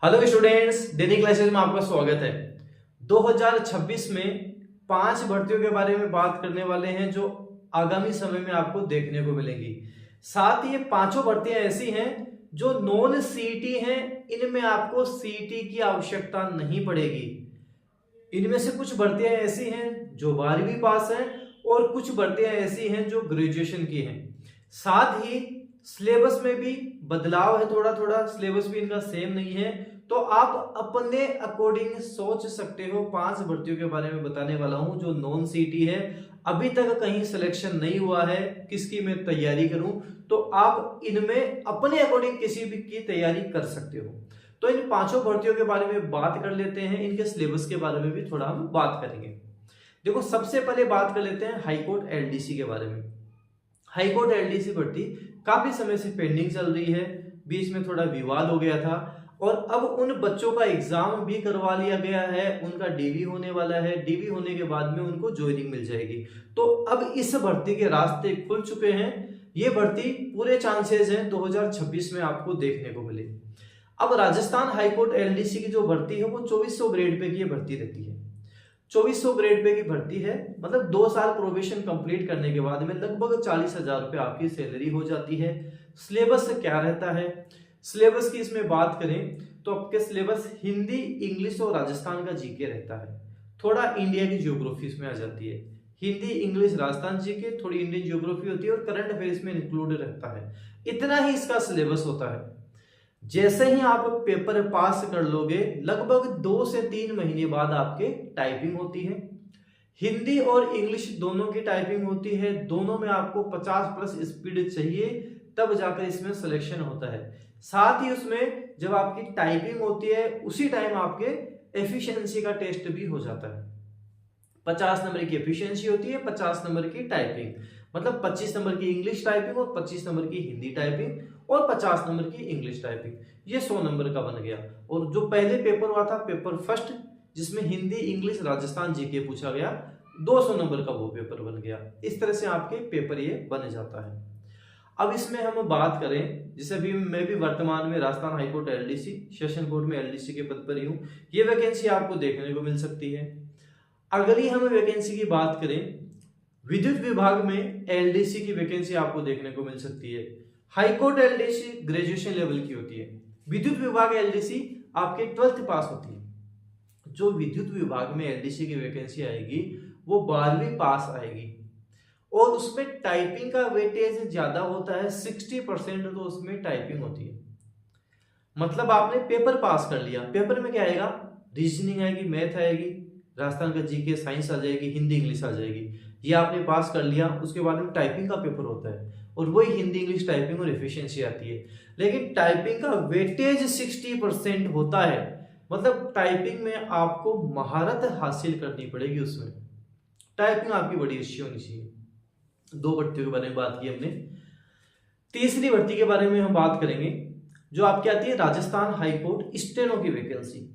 Hello students, daily classes में आपका स्वागत है। 2026 में 5 भर्तियों के बारे में बात करने वाले हैं जो आगामी समय में आपको देखने को मिलेंगी। साथ ही ये पांचों भर्तियां ऐसी हैं जो नॉन सीईटी हैं, इनमें आपको सीईटी की आवश्यकता नहीं पड़ेगी। इनमें से कुछ भर्तियां ऐसी हैं जो 12वीं पास हैं और कुछ भर्तियां ऐसी हैं जो ग्रेजुएशन की हैं। साथ ही सिलेबस में भी बदलाव है, थोड़ा थोड़ा सिलेबस भी इनका सेम नहीं है, तो आप अपने अकॉर्डिंग सोच सकते हो। 5 भर्तियों के बारे में बताने वाला हूं जो नॉन सीटी है, अभी तक कहीं सिलेक्शन नहीं हुआ है, किसकी मैं तैयारी करूं, तो आप इनमें अपने अकॉर्डिंग किसी भी की तैयारी कर सकते हो। तो इन पांचों भर्तियों के बारे में बात कर लेते हैं, इनके सिलेबस के बारे में भी थोड़ा हम बात करेंगे। देखो, सबसे पहले बात कर लेते हैं हाईकोर्ट एलडीसी के बारे में। हाईकोर्ट एलडीसी भर्ती काफी समय से पेंडिंग चल रही है, बीच में थोड़ा विवाद हो गया था और अब उन बच्चों का एग्जाम भी करवा लिया गया है, उनका डीवी होने वाला है, डीवी होने के बाद में उनको ज्वाइनिंग मिल जाएगी। तो अब इस भर्ती के रास्ते खुल चुके हैं। ये भर्ती पूरे चांसेस हैं 2026 में आपको देखने को मिले। अब राजस्थान हाईकोर्ट एलडीसी की जो भर्ती है वो 2400 ग्रेड पे की भर्ती रहती है। 2400 ग्रेड पे की भर्ती है, मतलब 2 साल प्रोबेशन कंप्लीट करने के बाद में लगभग 40,000 रुपए आपकी सैलरी हो जाती है। सिलेबस क्या रहता है, सिलेबस की इसमें बात करें तो आपके सिलेबस हिंदी, इंग्लिश और राजस्थान का जीके रहता है। थोड़ा इंडिया की ज्योग्राफी इसमें आ जाती है। हिंदी, इंग्लिश, राजस्थान जीके, थोड़ी इंडियन ज्योग्राफी होती है और करंट अफेयर्स में इंक्लूड रहता है। इतना ही इसका सिलेबस होता है। जैसे ही आप पेपर पास कर लोगे, लगभग 2 से 3 महीने बाद आपके टाइपिंग होती है। हिंदी और इंग्लिश दोनों की टाइपिंग होती है। दोनों में आपको 50 प्लस स्पीड चाहिए, तब जाकर इसमें सिलेक्शन होता है। साथ ही उसमें जब आपकी टाइपिंग होती है उसी टाइम आपके एफिशिएंसी का टेस्ट भी हो जाता है। 50 नंबर की एफिशिएंसी होती है, 50 नंबर की टाइपिंग, मतलब 25 नंबर की इंग्लिश टाइपिंग और 25 नंबर की हिंदी टाइपिंग और 50 नंबर की इंग्लिश टाइपिंग, ये 100 नंबर का बन गया। और जो पहले पेपर हुआ था, पेपर फर्स्ट, जिसमें हिंदी, इंग्लिश, राजस्थान जीके पूछा गया, 200 नंबर का वो पेपर बन गया। इस तरह से आपके पेपर ये बन जाता है। अब इसमें हम बात करें, जैसे अभी मैं भी वर्तमान में Rajasthan high court LDC session court में एलडीसी के पद पर ही हूँ। ये वैकेंसी आपको देखने को मिल सकती है। अगर ही हम वैकेंसी की बात करें, विद्युत विभाग में एलडीसी की वैकेंसी आपको देखने को मिल सकती है। हाईकोर्ट एलडीसी ग्रेजुएशन लेवल की होती है, विद्युत विभाग एलडीसी आपके 12th पास होती है। जो विद्युत विभाग में एलडीसी की वैकेंसी आएगी वो 12वीं पास आएगी और उसमें टाइपिंग का वेटेज ज्यादा होता है, 60% तो उसमें टाइपिंग होती है। मतलब आपने पेपर पास कर लिया, पेपर में क्या आएगा, रीजनिंग आएगी, मैथ आएगी, राजस्थान का जीके, साइंस आ जाएगी, हिंदी, इंग्लिश आ जाएगी। ये आपने पास कर लिया, उसके बाद में टाइपिंग का पेपर होता है और वही हिंदी, इंग्लिश टाइपिंग और एफिशिएंसी आती है। लेकिन टाइपिंग का वेटेज 60% होता है, मतलब टाइपिंग में आपको महारत हासिल करनी पड़ेगी। उसमें टाइपिंग आपकी बड़ी अच्छी होनी चाहिए। 2 भर्तियों के बारे में बात की हमने। तीसरी भर्ती के बारे में हम बात करेंगे जो आपकी आती है राजस्थान हाईकोर्ट स्टेनो की वैकेंसी।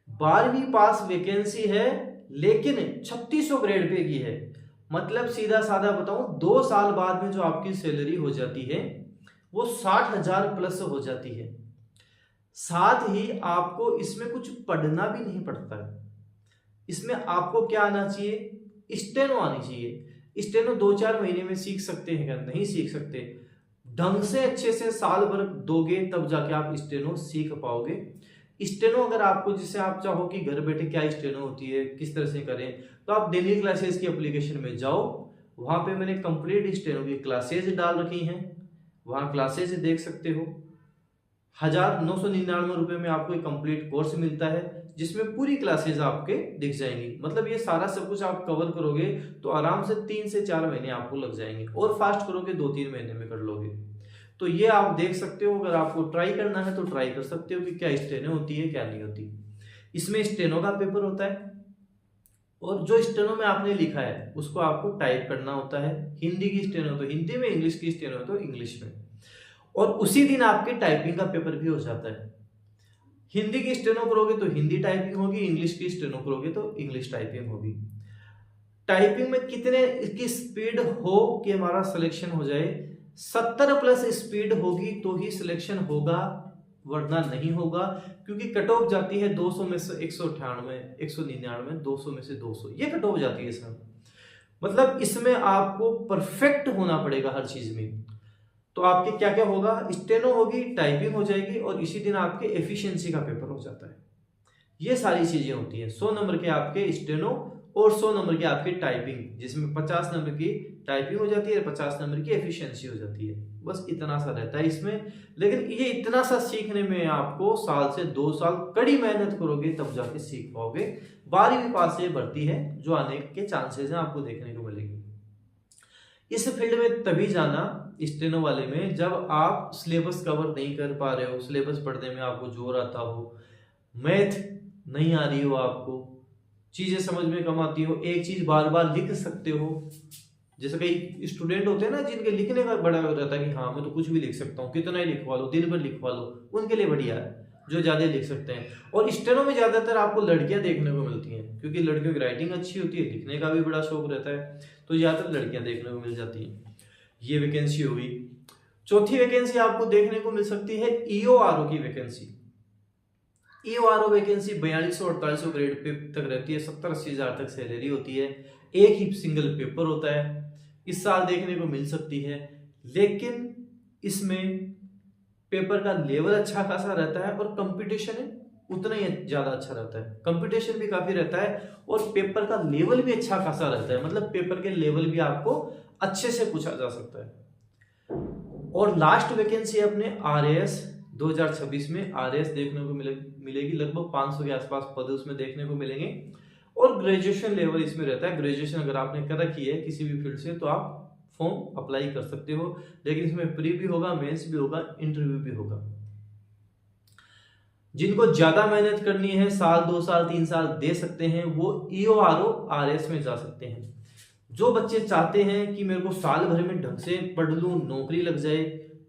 12वीं पास वैकेंसी है, लेकिन 3600 ग्रेड पे की है। मतलब सीधा साधा बताऊं, 2 साल बाद में जो आपकी सैलरी हो जाती है वो 60,000 प्लस हो जाती है। साथ ही आपको इसमें कुछ पढ़ना भी नहीं पड़ता है। इसमें आपको क्या आना चाहिए, स्टेनो आनी चाहिए। स्टेनो 2-4 महीने में सीख सकते हैं क्या? नहीं सीख सकते। ढंग से अच्छे से साल भर दोगे तब जाके आप स्टेनो सीख पाओगे। स्टेनो अगर आपको, जिसे आप चाहो कि घर बैठे क्या स्टेनो होती है, किस तरह से करें, तो आप डेली क्लासेस की एप्लीकेशन में जाओ। वहां पे मैंने कंप्लीट स्टेनो की क्लासेस डाल रखी हैं, वहां क्लासेस देख सकते हो। 1999 रुपए में आपको एक कंप्लीट कोर्स मिलता है जिसमें पूरी क्लासेस आपके दिख जाएंगी। मतलब ये सारा सब कुछ आप कवर करोगे तो आराम से 3 से 4 महीने आपको लग जाएंगे, और फास्ट करोगे 2-3 महीने में कर लोगे। तो ये आप देख सकते हो। अगर आपको ट्राई करना है तो ट्राई कर सकते हो कि क्या स्टेनो होती है, क्या नहीं होती। इसमें स्टेनो का पेपर होता है और जो स्टेनो में आपने लिखा है उसको आपको टाइप करना होता है। हिंदी की स्टेनो तो हिंदी में, इंग्लिश की स्टेनो तो इंग्लिश में, और उसी दिन आपके टाइपिंग का पेपर भी हो जाता है। हिंदी की स्टेनो करोगे तो हिंदी टाइपिंग होगी, इंग्लिश की स्टेनो करोगे तो इंग्लिश टाइपिंग होगी। टाइपिंग में कितने की स्पीड हो कि हमारा सिलेक्शन हो जाए, 70 प्लस स्पीड होगी तो ही सिलेक्शन होगा। वरना नहीं होगा, क्योंकि कट ऑफ जाती है 200 में से 198, 199, 200 में से 200, ये कट ऑफ जाती है सर। मतलब इसमें आपको परफेक्ट होना पड़ेगा हर चीज में। तो आपके क्या क्या होगा, स्टेनो होगी, टाइपिंग हो जाएगी, और इसी दिन आपके एफिशिएंसी का पेपर हो जाता है। ये सारी चीजें होती हैं। 100 नंबर के आपके स्टेनो और 100 नंबर की आपकी टाइपिंग, जिसमें 50 नंबर की टाइपिंग हो जाती है, 50 नंबर की एफिशिएंसी हो जाती है। बस इतना सा रहता है इसमें। लेकिन ये इतना सा सीखने में आपको साल से 2 साल कड़ी मेहनत करोगे तब जाके सीख पाओगे। 12वीं पास से भर्ती है जो आने के चांसेस हैं आपको देखने को मिलेगी। इस फील्ड में तभी जाना स्टेनो वाले में जब आप सिलेबस कवर नहीं कर पा रहे हो, सिलेबस पढ़ने में आपको जोर आता हो, मैथ नहीं आ रही हो, आपको चीजें समझ में कम आती हो, एक चीज बार बार लिख सकते हो। जैसे कई स्टूडेंट होते हैं ना जिनके लिखने का बड़ा रहता है कि हाँ मैं तो कुछ भी लिख सकता हूँ, कितना ही लिखवा लो, दिन भर लिखवा लो, उनके लिए बढ़िया है जो ज्यादा लिख सकते हैं। और स्टेनो में ज्यादातर आपको लड़कियां देखने को मिलती हैं, क्योंकि लड़कियों की राइटिंग अच्छी होती है, लिखने का भी बड़ा शौक रहता है, तो ज्यादातर लड़कियां देखने को मिल जाती हैं। ये वैकेंसी होगी। चौथी वैकेंसी आपको देखने को मिल सकती है ईओआरओ की वैकेंसी। ईओआरओ वैकेंसी 4200-4800 ग्रेड पे तक रहती है, 70-80 हजार तक सैलरी होती है, एक ही सिंगल पेपर होता है, इस साल देखने को मिल सकती है। लेकिन इसमें पेपर का लेवल अच्छा खासा रहता है और कंपटीशन है उतना ही ज्यादा अच्छा रहता है, कंपटीशन भी काफी रहता है और पेपर का लेवल भी अच्छा खासा रहता है। मतलब पेपर के लेवल भी आपको अच्छे से पूछा जा सकता है। और लास्ट वैकेंसी अपने आरएएस 2026 में आरएएस देखने को मिलेगी, लगभग 500 के आसपास पद उसमें देखने को मिलेंगे। और ग्रेजुएशन लेवल इसमें रहता है, ग्रेजुएशन अगर आपने कर रखी है किसी भी फील्ड से तो आप फॉर्म अप्लाई कर सकते हो। लेकिन इसमें प्री भी होगा, मेंस भी होगा, इंटरव्यू भी होगा। जिनको ज्यादा मेहनत करनी है, साल 2 साल 3 साल दे सकते हैं, वो ईओआरओ आरएस में जा सकते हैं। जो बच्चे चाहते हैं कि मेरे को साल भर में ढंग से पढ़ लूं, नौकरी लग जाए,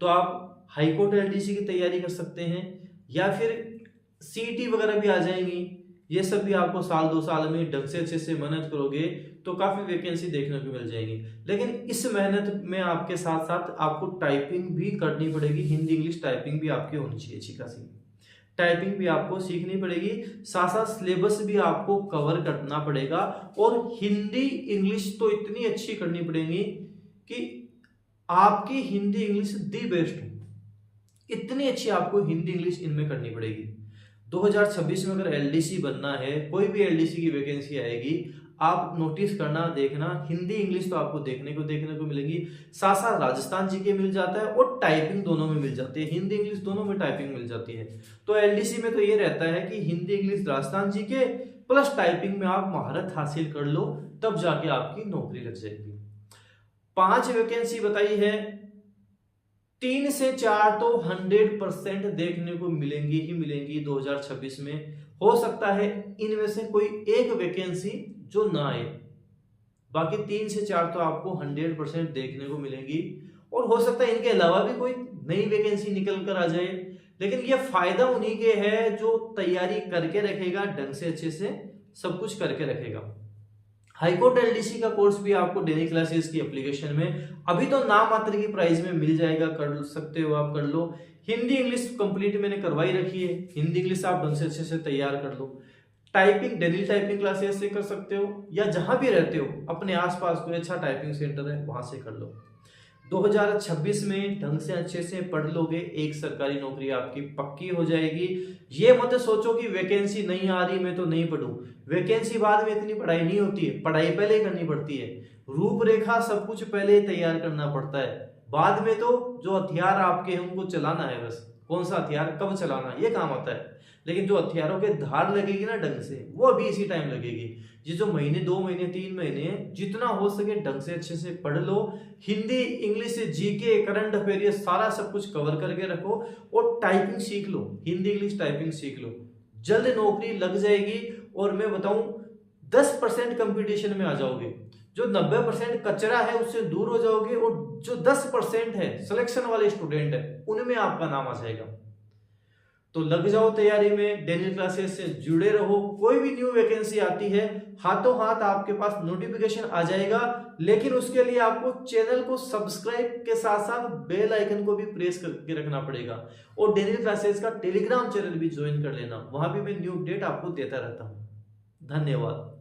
तो आप हाईकोर्ट एलडीसी की तैयारी कर सकते हैं, या फिर सीईटी वगैरह भी आ जाएंगी। ये सब भी आपको साल 2 साल में ढंग से अच्छे से मेहनत करोगे तो काफी वैकेंसी देखने को मिल जाएगी। लेकिन इस मेहनत में आपके साथ साथ आपको टाइपिंग भी करनी पड़ेगी, हिंदी इंग्लिश टाइपिंग भी आपकी होनी चाहिए, अच्छी खासी टाइपिंग भी आपको सीखनी पड़ेगी, साथ साथ सिलेबस भी आपको कवर करना पड़ेगा। और हिंदी इंग्लिश तो इतनी अच्छी करनी पड़ेगी कि आपकी हिंदी इंग्लिश दी बेस्ट हो, इतनी अच्छी आपको हिंदी इंग्लिश इनमें करनी पड़ेगी। 2026 में अगर एलडीसी बनना है, कोई भी एलडीसी की वैकेंसी आएगी, आप नोटिस करना, देखना, हिंदी इंग्लिश तो आपको देखने को मिलेगी, साथ साथ राजस्थान जीके मिल जाता है और टाइपिंग दोनों में मिल जाती है, हिंदी इंग्लिश दोनों में टाइपिंग मिल जाती है। तो एलडीसी में तो ये रहता है कि Hindi English Rajasthan GK plus typing में आप महारत हासिल कर लो, तब जाके आपकी नौकरी लग जाएगी। 5 वैकेंसी बताई है, 3 से 4 तो 100% देखने को मिलेंगी ही मिलेंगी 2026 में। हो सकता है इनमें से कोई एक वैकेंसी जो ना आए, बाकी 3 से 4 तो आपको 100% देखने को मिलेंगी। और हो सकता है इनके अलावा भी कोई नई वैकेंसी निकल कर आ जाए, लेकिन ये फायदा उन्हीं के है जो तैयारी करके रखेगा, ढंग से अच्छे से सब कुछ करके रखेगा। हाईकोर्ट एलडीसी का कोर्स भी आपको डेली क्लासेस की एप्लीकेशन में अभी तो नाम मात्र की प्राइस में मिल जाएगा, कर सकते हो आप, कर लो। हिंदी इंग्लिश कंप्लीट मैंने करवाई रखी है, हिंदी इंग्लिश आप ढंग से अच्छे से तैयार कर लो। टाइपिंग डेली टाइपिंग क्लासेस से कर सकते हो, या जहां भी रहते हो अपने आसपास कोई अच्छा टाइपिंग सेंटर है वहां से कर लो। 2026 में ढंग से अच्छे से पढ़ लोगे, एक सरकारी नौकरी आपकी पक्की हो जाएगी। ये मत सोचो कि वैकेंसी नहीं आ रही मैं तो नहीं पढ़ूं, वैकेंसी बाद में इतनी पढ़ाई नहीं होती है, पढ़ाई पहले ही करनी पड़ती है, रूपरेखा सब कुछ पहले ही तैयार करना पड़ता है, बाद में तो जो हथियार आपके हैं उनको चलाना है, बस कौन सा हथियार कब चलाना ये काम आता है। लेकिन जो हथियारों के धार लगेगी ना ढंग से, वो अभी इसी टाइम लगेगी। ये जो महीने 2 महीने 3 महीने जितना हो सके ढंग से अच्छे से पढ़ लो, Hindi English GK current affair ये सारा सब कुछ कवर करके रखो, और टाइपिंग सीख लो, हिंदी इंग्लिश टाइपिंग सीख लो, जल्द नौकरी लग जाएगी। और मैं बताऊं 10% कंपटीशन में आ जाओगे, जो 90% कचरा है उससे दूर हो जाओगे, और जो 10% है सिलेक्शन वाले स्टूडेंट है उनमें आपका नाम आ जाएगा। तो लग जाओ तैयारी में, डेली क्लासेस से जुड़े रहो। कोई भी न्यू वैकेंसी आती है हाथों हाथ आपके पास नोटिफिकेशन आ जाएगा, लेकिन उसके लिए आपको चैनल को सब्सक्राइब के साथ साथ बेल आइकन को भी प्रेस करके रखना पड़ेगा। और डेली क्लासेस का टेलीग्राम चैनल भी ज्वाइन कर लेना, वहां भी मैं न्यू अपडेट आपको देता रहता हूँ। धन्यवाद।